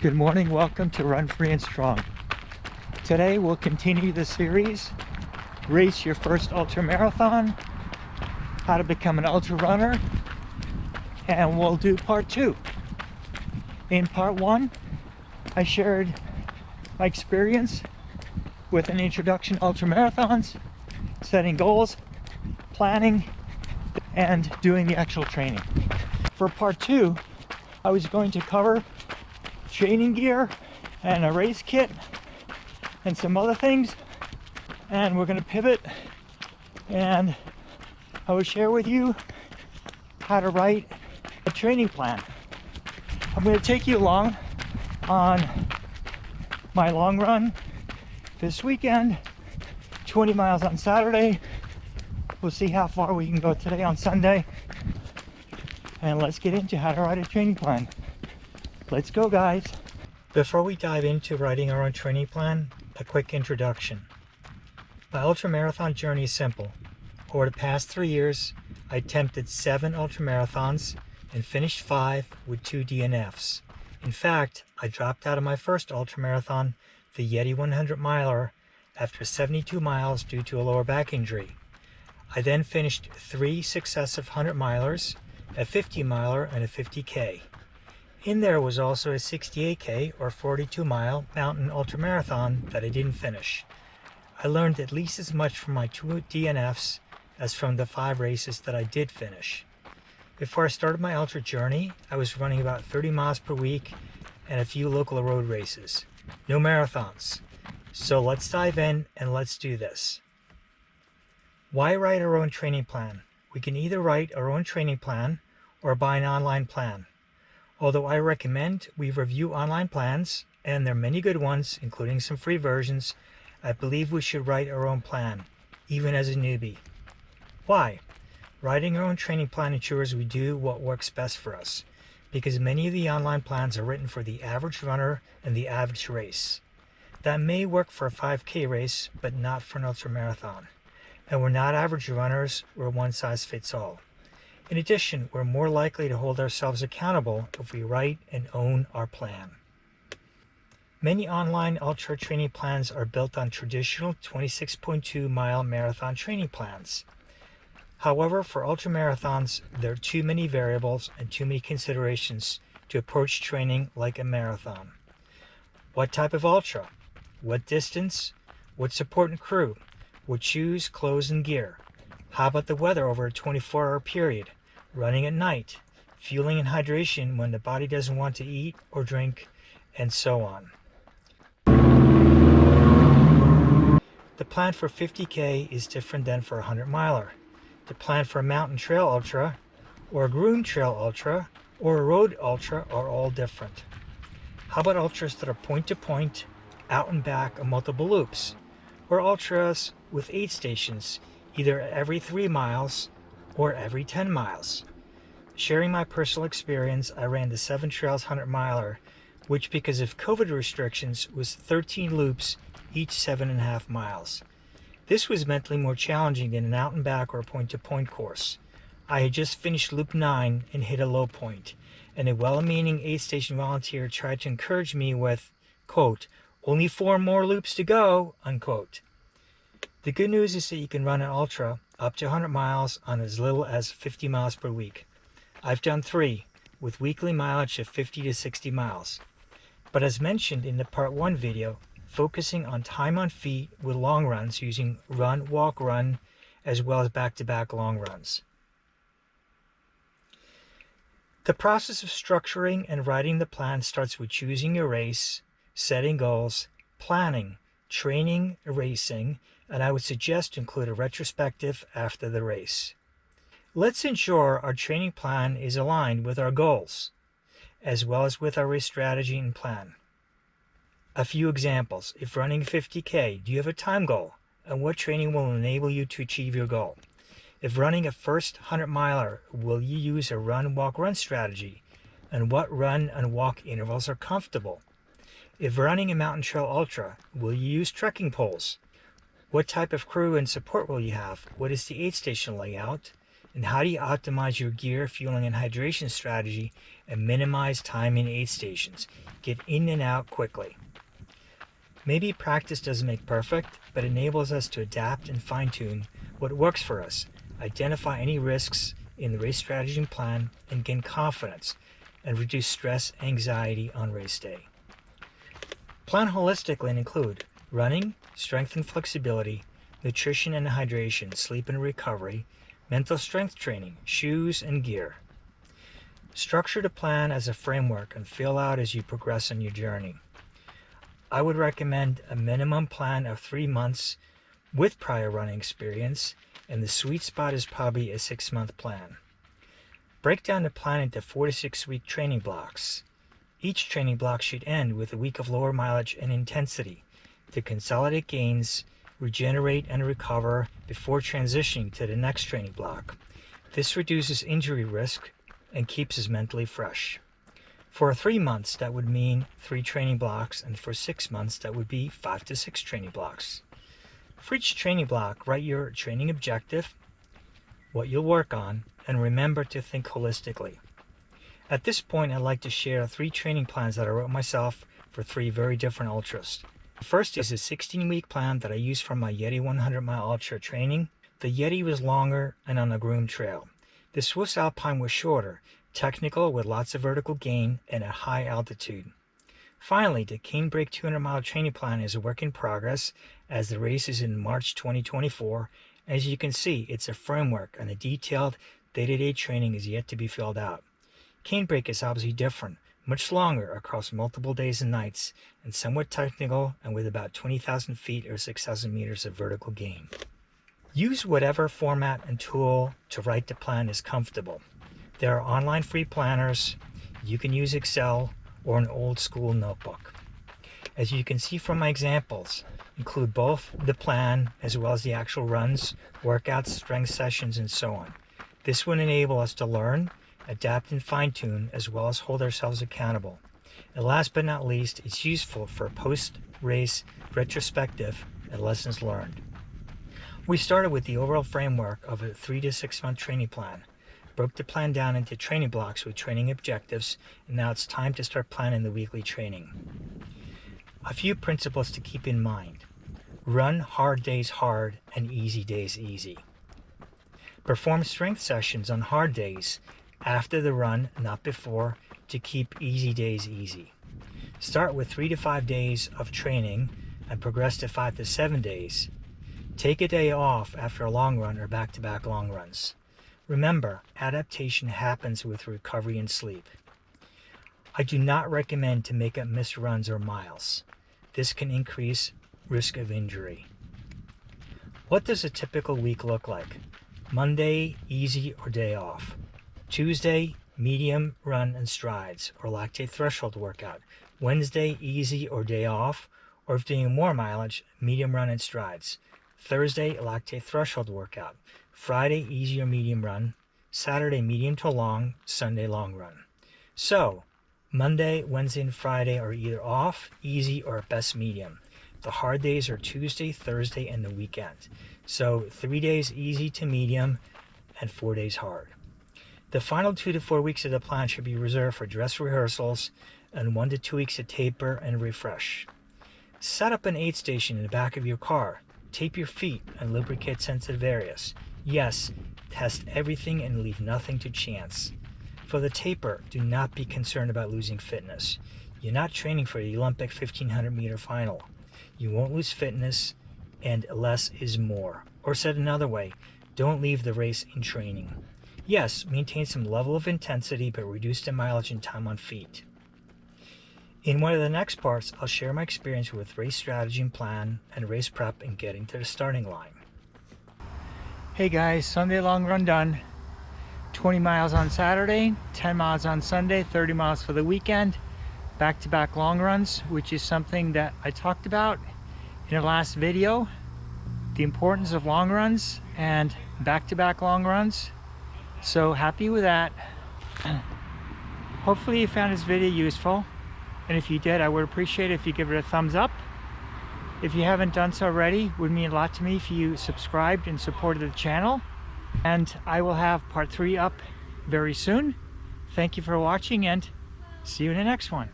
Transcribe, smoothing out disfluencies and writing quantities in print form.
Good morning, welcome to Run Free and Strong. Today we'll continue the series, Race Your First Ultra Marathon, How to Become an Ultra Runner, and we'll do part 2. In part 1, I shared my experience with an introduction to ultra marathons, setting goals, planning, and doing the actual training. For part 2, I was going to cover training gear and a race kit and some other things, and we're going to pivot and I will share with you how to write a training plan. I'm going to take you along on my long run this weekend, 20 miles on Saturday. We'll see how far we can go today on Sunday, and let's get into how to write a training plan. Let's go, guys. Before we dive into writing our own training plan, a quick introduction. My ultramarathon journey is simple. Over the past 3 years, I attempted 7 ultramarathons and finished 5 with 2 DNFs. In fact, I dropped out of my first ultramarathon, the Yeti 100 miler, after 72 miles due to a lower back injury. I then finished 3 successive 100 milers, a 50 miler, and a 50K. In there was also a 68K or 42 mile mountain ultramarathon that I didn't finish. I learned at least as much from my 2 DNFs as from the 5 races that I did finish. Before I started my ultra journey, I was running about 30 miles per week and a few local road races. No marathons. So let's dive in and let's do this. Why write our own training plan? We can either write our own training plan or buy an online plan. Although I recommend we review online plans, and there are many good ones, including some free versions, I believe we should write our own plan, even as a newbie. Why? Writing our own training plan ensures we do what works best for us, because many of the online plans are written for the average runner and the average race. That may work for a 5K race, but not for an ultramarathon. And we're not average runners, we're one size fits all. In addition, we're more likely to hold ourselves accountable if we write and own our plan. Many online ultra training plans are built on traditional 26.2 mile marathon training plans. However, for ultramarathons, there are too many variables and too many considerations to approach training like a marathon. What type of ultra? What distance? What support and crew? What shoes, clothes, and gear? How about the weather over a 24-hour period? Running at night, fueling and hydration when the body doesn't want to eat or drink, and so on. The plan for 50K is different than for a 100 miler. The plan for a mountain trail ultra, or a groomed trail ultra, or a road ultra are all different. How about ultras that are point-to-point, out and back on multiple loops, or ultras with aid stations, either every 3 miles or every 10 miles. Sharing my personal experience, I ran the 7 Trails 100 miler, which because of COVID restrictions was 13 loops, each 7.5 miles. This was mentally more challenging than an out and back or point-to-point course. I had just finished loop 9 and hit a low point, and a well-meaning aid station volunteer tried to encourage me with, quote, "Only 4 more loops to go," unquote. The good news is that you can run an ultra up to 100 miles on as little as 50 miles per week. I've done 3, with weekly mileage of 50 to 60 miles. But as mentioned in the part 1 video, focusing on time on feet with long runs using run, walk, run, as well as back-to-back long runs. The process of structuring and writing the plan starts with choosing your race, setting goals, planning, training, racing, and I would suggest to include a retrospective after the race. Let's ensure our training plan is aligned with our goals, as well as with our race strategy and plan. A few examples. If running 50K, do you have a time goal? And what training will enable you to achieve your goal? If running a first 100 miler, will you use a run, walk, run strategy? And what run and walk intervals are comfortable? If running a mountain trail ultra, will you use trekking poles? What type of crew and support will you have? What is the aid station layout? And how do you optimize your gear, fueling, and hydration strategy and minimize time in aid stations? Get in and out quickly. Maybe practice doesn't make perfect, but enables us to adapt and fine-tune what works for us, identify any risks in the race strategy and plan, and gain confidence and reduce stress, anxiety on race day. Plan holistically and include running, strength and flexibility, nutrition and hydration, sleep and recovery, mental strength training, shoes and gear. Structure the plan as a framework and fill out as you progress on your journey. I would recommend a minimum plan of 3 months with prior running experience, and the sweet spot is probably a 6-month plan. Break down the plan into 4 to 6 week training blocks. Each training block should end with a week of lower mileage and intensity to consolidate gains, regenerate and recover before transitioning to the next training block. This reduces injury risk and keeps us mentally fresh. For 3 months, that would mean 3 training blocks, and for 6 months, that would be 5 to 6 training blocks. For each training block, write your training objective, what you'll work on, and remember to think holistically. At this point, I'd like to share 3 training plans that I wrote myself for 3 very different ultras. The first is a 16-week plan that I used for my Yeti 100-mile ultra training. The Yeti was longer and on a groomed trail. The Swiss Alpine was shorter, technical with lots of vertical gain and at high altitude. Finally, the Canebrake 200-mile training plan is a work in progress as the race is in March 2024. As you can see, it's a framework and a detailed day-to-day training is yet to be filled out. Canebrake is obviously different, much longer across multiple days and nights, and somewhat technical and with about 20,000 feet or 6,000 meters of vertical gain. Use whatever format and tool to write the plan is comfortable. There are online free planners. You can use Excel or an old school notebook. As you can see from my examples, include both the plan as well as the actual runs, workouts, strength sessions, and so on. This would enable us to learn, adapt and fine-tune, as well as hold ourselves accountable. And last but not least, it's useful for post-race retrospective and lessons learned. We started with the overall framework of a 3 to 6 month training plan, broke the plan down into training blocks with training objectives, and now it's time to start planning the weekly training. A few principles to keep in mind. Run hard days hard and easy days easy. Perform strength sessions on hard days after the run, not before, to keep easy days easy. Start with 3 to 5 days of training and progress to 5 to 7 days. Take a day off after a long run or back-to-back long runs. Remember, adaptation happens with recovery and sleep. I do not recommend to make up missed runs or miles. This can increase risk of injury. What does a typical week look like? Monday, easy or day off. Tuesday, medium run and strides or lactate threshold workout. Wednesday, easy or day off, or if doing more mileage, medium run and strides. Thursday, lactate threshold workout. Friday, easy or medium run. Saturday, medium to long. Sunday, long run. So, Monday, Wednesday, and Friday are either off, easy, or at best medium. The hard days are Tuesday, Thursday, and the weekend. So 3 days easy to medium and 4 days hard. The final 2 to 4 weeks of the plan should be reserved for dress rehearsals and 1 to 2 weeks of taper and refresh. Set up an aid station in the back of your car. Tape your feet and lubricate sensitive areas. Yes, test everything and leave nothing to chance. For the taper, do not be concerned about losing fitness. You're not training for the Olympic 1500 meter final. You won't lose fitness, and less is more. Or said another way, don't leave the race in training. Yes, maintain some level of intensity, but reduce the mileage and time on feet. In one of the next parts, I'll share my experience with race strategy and plan and race prep and getting to the starting line. Hey guys, Sunday long run done. 20 miles on Saturday, 10 miles on Sunday, 30 miles for the weekend. Back-to-back long runs, which is something that I talked about in the last video. The importance of long runs and back-to-back long runs. So happy with that. Hopefully you found this video useful. And if you did, I would appreciate it if you give it a thumbs up. If you haven't done so already, it would mean a lot to me if you subscribed and supported the channel. And I will have part 3 up very soon. Thank you for watching, and see you in the next one.